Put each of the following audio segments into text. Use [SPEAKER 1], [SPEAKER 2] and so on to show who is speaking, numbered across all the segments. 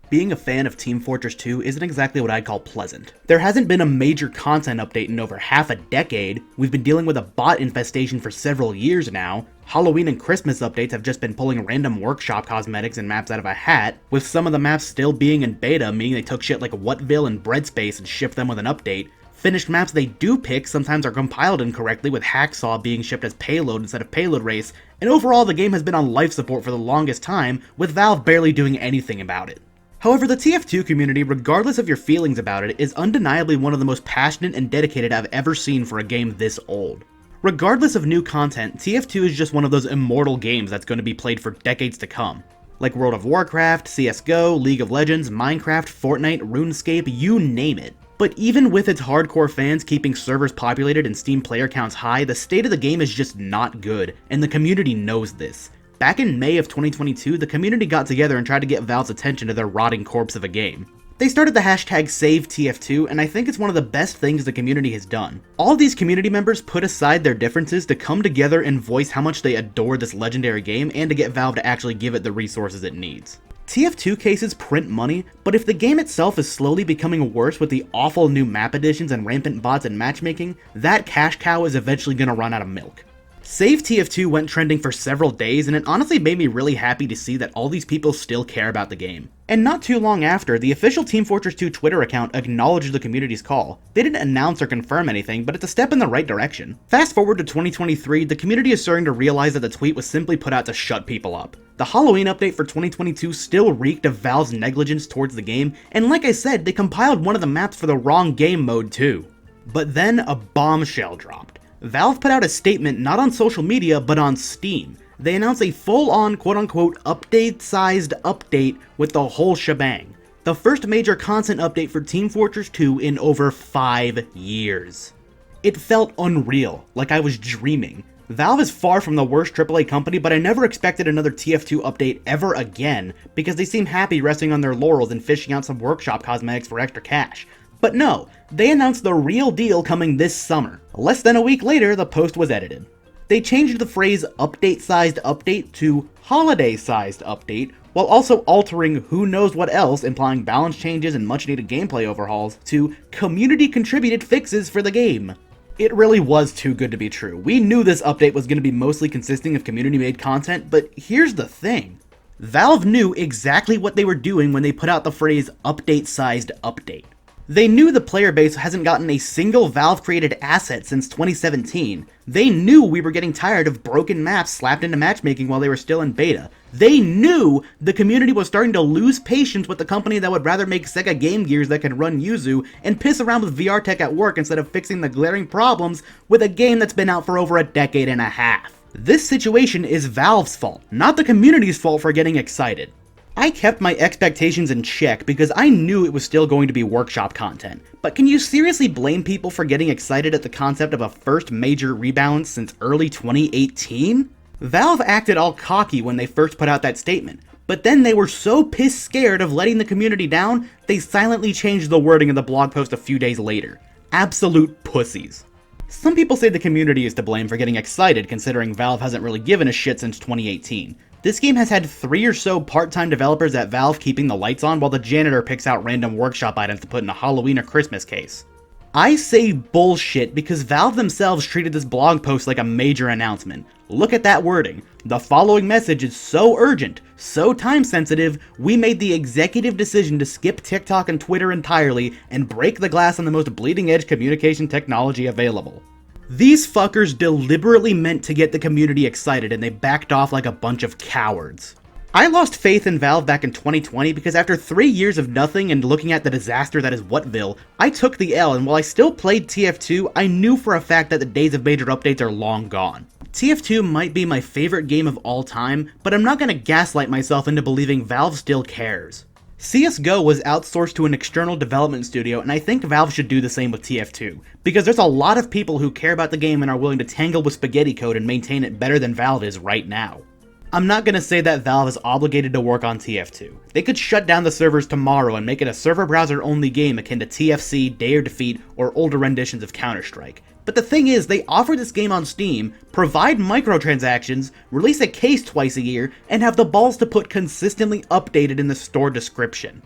[SPEAKER 1] Being a fan of Team Fortress 2 isn't exactly what I'd call pleasant. There hasn't been a major content update in over half a decade, we've been dealing with a bot infestation for several years now, Halloween and Christmas updates have just been pulling random workshop cosmetics and maps out of a hat, with some of the maps still being in beta, meaning they took shit like Whatville and Breadspace and shipped them with an update. Finished maps they do pick sometimes are compiled incorrectly, with Hacksaw being shipped as payload instead of payload race, and overall the game has been on life support for the longest time, with Valve barely doing anything about it. However, the TF2 community, regardless of your feelings about it, is undeniably one of the most passionate and dedicated I've ever seen for a game this old. Regardless of new content, TF2 is just one of those immortal games that's going to be played for decades to come. Like World of Warcraft, CSGO, League of Legends, Minecraft, Fortnite, RuneScape, you name it. But even with its hardcore fans keeping servers populated and Steam player counts high, the state of the game is just not good, and the community knows this. Back in May of 2022, the community got together and tried to get Valve's attention to their rotting corpse of a game. They started the hashtag SaveTF2, and I think it's one of the best things the community has done. All of these community members put aside their differences to come together and voice how much they adore this legendary game and to get Valve to actually give it the resources it needs. TF2 cases print money, but if the game itself is slowly becoming worse with the awful new map additions and rampant bots and matchmaking, that cash cow is eventually gonna run out of milk. SaveTF2 went trending for several days, and it honestly made me really happy to see that all these people still care about the game. And not too long after, the official Team Fortress 2 Twitter account acknowledged the community's call. They didn't announce or confirm anything, but it's a step in the right direction. Fast forward to 2023, the community is starting to realize that the tweet was simply put out to shut people up. The Halloween update for 2022 still reeked of Valve's negligence towards the game, and like I said, they compiled one of the maps for the wrong game mode too. But then a bombshell dropped. Valve put out a statement not on social media, but on Steam. They announced a full-on quote-unquote update-sized update with the whole shebang. The first major content update for Team Fortress 2 in over 5 years. It felt unreal, like I was dreaming. Valve is far from the worst AAA company, but I never expected another TF2 update ever again, because they seem happy resting on their laurels and fishing out some workshop cosmetics for extra cash. But no, they announced the real deal coming this summer. Less than a week later, the post was edited. They changed the phrase update-sized update to holiday-sized update, while also altering who knows what else, implying balance changes and much-needed gameplay overhauls, to community-contributed fixes for the game. It really was too good to be true. We knew this update was going to be mostly consisting of community-made content, but here's the thing. Valve knew exactly what they were doing when they put out the phrase update-sized update. They knew the player base hasn't gotten a single Valve-created asset since 2017. They knew we were getting tired of broken maps slapped into matchmaking while they were still in beta. They knew the community was starting to lose patience with the company that would rather make Sega Game Gears that could run Yuzu and piss around with VR tech at work instead of fixing the glaring problems with a game that's been out for over a decade and a half. This situation is Valve's fault, not the community's fault for getting excited. I kept my expectations in check because I knew it was still going to be workshop content, but can you seriously blame people for getting excited at the concept of a first major rebalance since early 2018? Valve acted all cocky when they first put out that statement, but then they were so piss scared of letting the community down, they silently changed the wording of the blog post a few days later. Absolute pussies. Some people say the community is to blame for getting excited considering Valve hasn't really given a shit since 2018. This game has had 3 or so part-time developers at Valve keeping the lights on while the janitor picks out random workshop items to put in a Halloween or Christmas case. I say bullshit because Valve themselves treated this blog post like a major announcement. Look at that wording. The following message is so urgent, so time-sensitive, we made the executive decision to skip TikTok and Twitter entirely and break the glass on the most bleeding-edge communication technology available. These fuckers deliberately meant to get the community excited and they backed off like a bunch of cowards. I lost faith in Valve back in 2020 because after 3 years of nothing and looking at the disaster that is Whatville, I took the L, and while I still played TF2, I knew for a fact that the days of major updates are long gone. TF2 might be my favorite game of all time, but I'm not gonna gaslight myself into believing Valve still cares. CSGO was outsourced to an external development studio, and I think Valve should do the same with TF2, because there's a lot of people who care about the game and are willing to tangle with spaghetti code and maintain it better than Valve is right now. I'm not gonna say that Valve is obligated to work on TF2. They could shut down the servers tomorrow and make it a server browser only game akin to TFC, Dare Defeat, or older renditions of Counter-Strike. But the thing is, they offer this game on Steam, provide microtransactions, release a case twice a year, and have the balls to put consistently updated in the store description.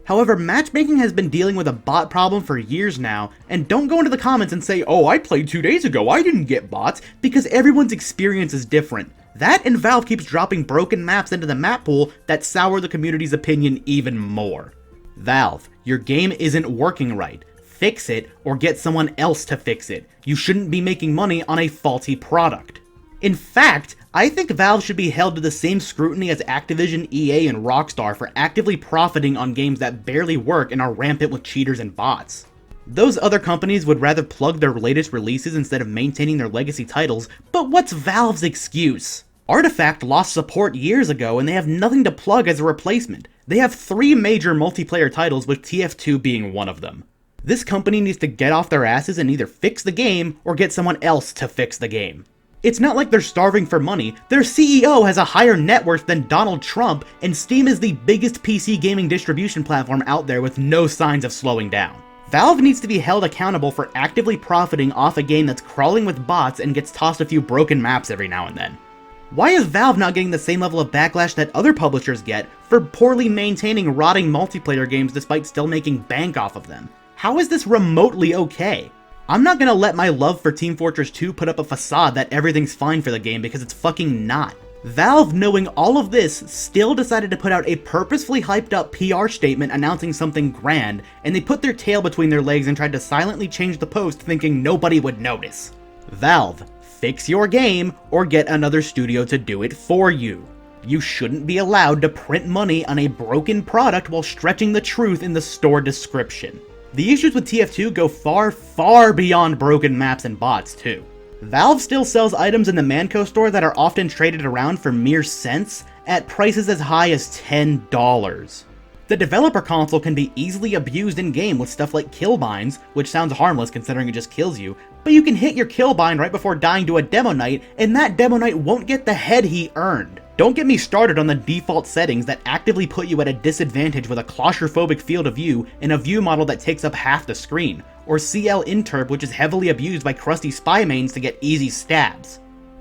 [SPEAKER 1] However, matchmaking has been dealing with a bot problem for years now, and don't go into the comments and say, oh, I played 2 days ago, I didn't get bots, because everyone's experience is different. That and Valve keeps dropping broken maps into the map pool that sour the community's opinion even more. Valve, your game isn't working right. Fix it, or get someone else to fix it. You shouldn't be making money on a faulty product. In fact, I think Valve should be held to the same scrutiny as Activision, EA, and Rockstar for actively profiting on games that barely work and are rampant with cheaters and bots. Those other companies would rather plug their latest releases instead of maintaining their legacy titles, but what's Valve's excuse? Artifact lost support years ago and they have nothing to plug as a replacement. They have 3 major multiplayer titles, with TF2 being one of them. This company needs to get off their asses and either fix the game or get someone else to fix the game. It's not like they're starving for money. Their CEO has a higher net worth than Donald Trump, and Steam is the biggest PC gaming distribution platform out there with no signs of slowing down. Valve needs to be held accountable for actively profiting off a game that's crawling with bots and gets tossed a few broken maps every now and then. Why is Valve not getting the same level of backlash that other publishers get for poorly maintaining rotting multiplayer games despite still making bank off of them? How is this remotely okay? I'm not gonna let my love for Team Fortress 2 put up a facade that everything's fine for the game, because it's fucking not. Valve, knowing all of this, still decided to put out a purposefully hyped up PR statement announcing something grand, and they put their tail between their legs and tried to silently change the post thinking nobody would notice. Valve, fix your game or get another studio to do it for you. You shouldn't be allowed to print money on a broken product while stretching the truth in the store description. The issues with TF2 go far, far beyond broken maps and bots too. Valve still sells items in the Manco store that are often traded around for mere cents at prices as high as $10. The developer console can be easily abused in-game with stuff like killbinds, which sounds harmless considering it just kills you, but you can hit your killbind right before dying to a demo knight, and that demo knight won't get the head he earned. Don't get me started on the default settings that actively put you at a disadvantage with a claustrophobic field of view and a view model that takes up half the screen, or CL interp, which is heavily abused by crusty spy mains to get easy stabs.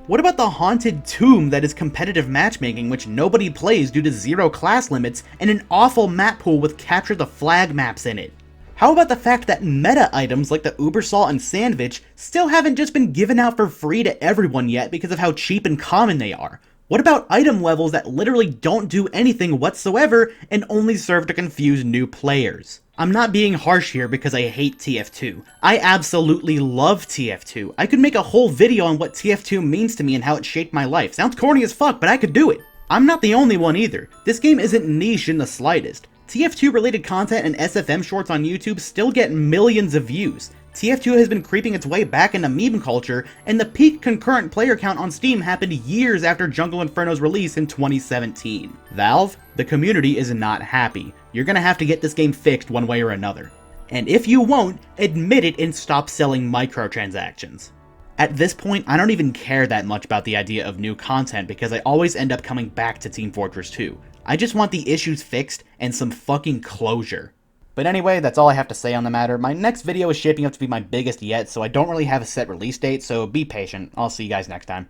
[SPEAKER 1] What about the haunted tomb that is competitive matchmaking, which nobody plays due to 0 class limits and an awful map pool with capture the flag maps in it? How about the fact that meta items like the Ubersalt and Sandwich still haven't just been given out for free to everyone yet because of how cheap and common they are? What about item levels that literally don't do anything whatsoever and only serve to confuse new players? I'm not being harsh here because I hate TF2. I absolutely love TF2. I could make a whole video on what TF2 means to me and how it shaped my life. Sounds corny as fuck, but I could do it. I'm not the only one either. This game isn't niche in the slightest. TF2 related content and SFM shorts on YouTube still get millions of views. TF2 has been creeping its way back into meme culture, and the peak concurrent player count on Steam happened years after Jungle Inferno's release in 2017. Valve, the community is not happy. You're gonna have to get this game fixed one way or another. And if you won't, admit it and stop selling microtransactions. At this point, I don't even care that much about the idea of new content because I always end up coming back to Team Fortress 2. I just want the issues fixed and some fucking closure. But anyway, that's all I have to say on the matter. My next video is shaping up to be my biggest yet, so I don't really have a set release date, so be patient. I'll see you guys next time.